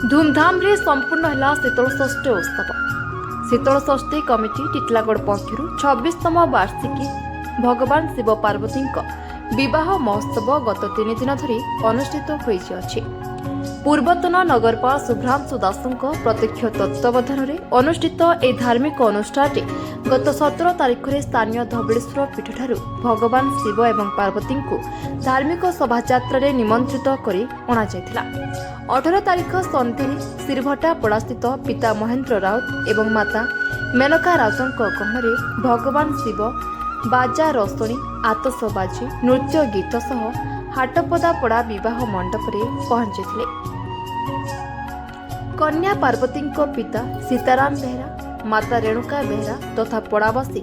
धूमधाम रे संपूर्ण है शीतल षष्ठी उत्सव। शीतल षष्ठी कमिटी टिटलागढ़ पक्षर 26तम वार्षिकी भगवान शिव पार्वती विवाह महोत्सव गत 3 दिन धरी अनुष्ठित होइछि। पूर्वतन नगरपाल शुभ्रांशु दासଙ୍କ प्रत्यक्ष तत्वावधान में अनुष्ठित एक धार्मिक अनुष्ठान गत 17 तारीख में स्थानीय धवलेश्वर पीठठारु भगवान शिव एवं पार्वती को धार्मिक शोभायात्रा निमंत्रित करी अणा जायथिला। 18 तारीख सन्ध्यारे सिरभटा पड़ास्थित पिता महेंद्र राउत एवं माता मेनका राउतଙ୍କ गहणरे भगवान शिव बाजा रसणी आतसबाजी नृत्य गीत सह हाटपदा पड़ा विवाह मंडप रे पहुंचीथिले। कन्या पार्वती पिता सीताराम बेहरा माता रेणुका बेहरा तथा पड़ावासी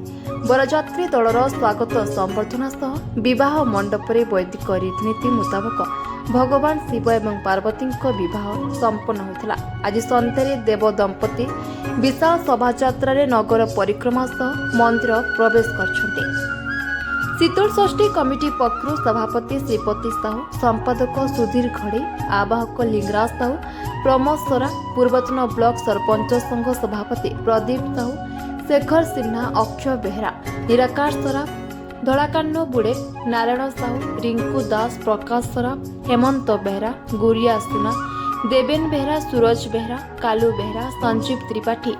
बरजात्री दलर स्वागत संबर्धना सह विवाह मंडप रे वैदिक रीतिनीति मुताबक भगवान शिव एवं पार्वती विवाह संपन्न होता। आज सन्ध्यारे देव दंपति विशाल शोभायात्रा नगर परिक्रमा सह मंदिर प्रवेश करछन्ते। शीतल षष्ठी कमिटी पक्षर सभापति श्रीपति साहू, संपादक सुधीर घड़े, आवाहक लिंगराज साहू, प्रमोद सरा, पूर्वतन ब्लॉक सरपंच संघ सभापति प्रदीप साहू, शेखर सिन्हा, अक्षय बेहरा, निराकाश सरा, धड़ाकान्न बुड़े, नारायण साहू, रिंकू दास, प्रकाश सरा, हेमंत बेहरा, गुरिया सुना, देवेन बेहरा, सूरज बेहरा, कालू बेहरा, संजीव त्रिपाठी,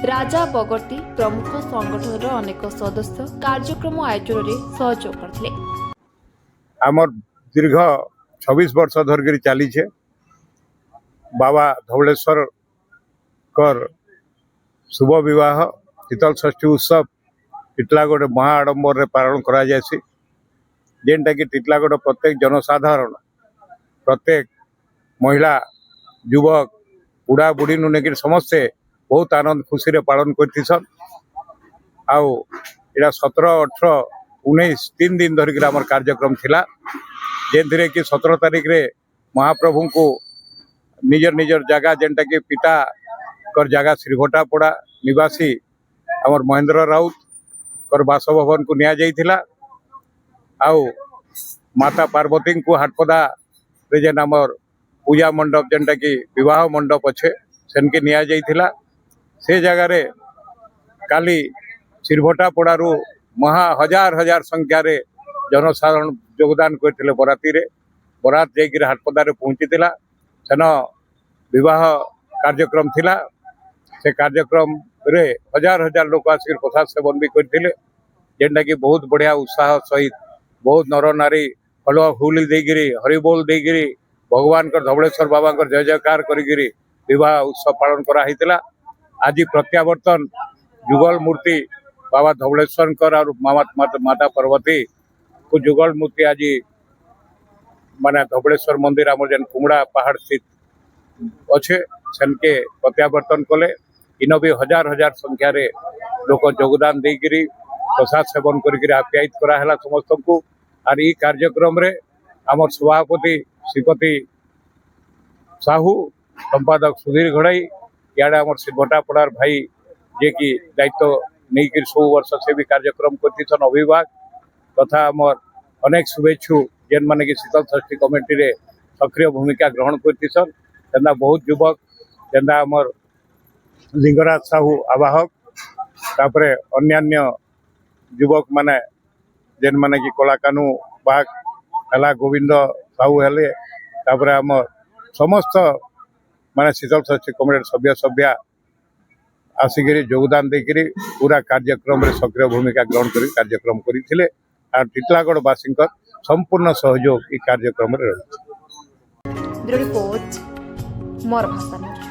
राजा बगर्ती प्रमुख संगठन अनेक सदस्य कार्यक्रम आयोजन में सहयोग करथिले। आमर दीर्घ 26 वर्ष धरकर चली बाबा धवलेश्वर कर शुभ विवाह शीतल षष्ठी उत्सव टिटलागढ़ महाआडंबर पालन करा जायसी। जेनटा कि टिटलागढ़ प्रत्येक जनसाधारण प्रत्येक महिला युवक बुढ़ा बुढ़ी नु नेक समस्ते बहुत आनंद खुशी रे पालन करथिसन। आउ एटा 17, 18, 19 3 दिन धरिक आमर कार्यक्रम थिला। जेनथिरे कि 17 तारीख रे महाप्रभु को निजर निजर जगह जेनटा कि पिता कर जगह श्रीभटा पड़ा निवासी आमर महेंद्र राउत कर बासभवन को निया जाइथिला। आउ माता पार्वती को हाटपदा रे जेन आमर पूजा मंडप जेनटा कि विवाह मंडप अच्छे सेनके निया जाइथिला। से जगह रे काली सिरभटा पड़ारू महा हजार हजार संख्या रे जनसाधारण योगदान करथिले। बराती रे बरात जाइकिर हाटपदा रे पहुंचीतिला। सेन विवाह कार्यक्रम थिला। से कार्यक्रम रे हजार हजार लोक आसिक प्रसाद सेवन भी करथिले। जेनटा कि बहुत बढ़िया उत्साह सहित बहुत नर नारी फल फूली देगिरी हरिबोल देगिरी भगवान कर धवलेश्वर बाबा कर जय जयकार करिगिरी विवाह उत्सव पालन करा हितिला। आज प्रत्यावर्तन जुगल मूर्ति बाबा धवलेश्वर और माता पार्वती को जुगल मूर्ति आज माने धवलेश्वर मंदिर आम जेन कुमड़ा पहाड़ स्थित अच्छे सेनके प्रत्यावर्तन कले। इन भी हजार हजार संख्या रे लोक योगदान देगिरी प्रसाद सेवन करिगिरी आप्यायित कराला समस्त को। और ये कार्यक्रम रे आमर सभापति श्रीपति साहू, संपादक सुधीर घड़ई, याडे आमर सिरभटा पड़ार भाई जे कि दायित्व नहीं सब वर्ष से भी कार्यक्रम करतीसन अभिभाग तथा आमर अनेक शुभेच्छु जेन माने कि शीतल षष्ठी कमिटी रे सक्रिय भूमिका ग्रहण करतीसन। जेना बहुत युवक जेना आमर लिंगराज साहू आवाहक तापरे अन्यान्य युवक माने जेन माने कि कलाकानु बाग हला गोविंद साहू हेले तापरे आमर समस्त माने शीतल षष्ठी कमिटी सभ्य सभ्या आसिकी योगदान देकिरी पूरा कार्यक्रम रे सक्रिय भूमिका ग्रहण कर कार्यक्रम करथिले। और टिटलागढ़ वासी संपूर्ण सहयोग ई कार्यक्रम रे रही। ब्यूरो रिपोर्ट मोर भाषा न्यूज।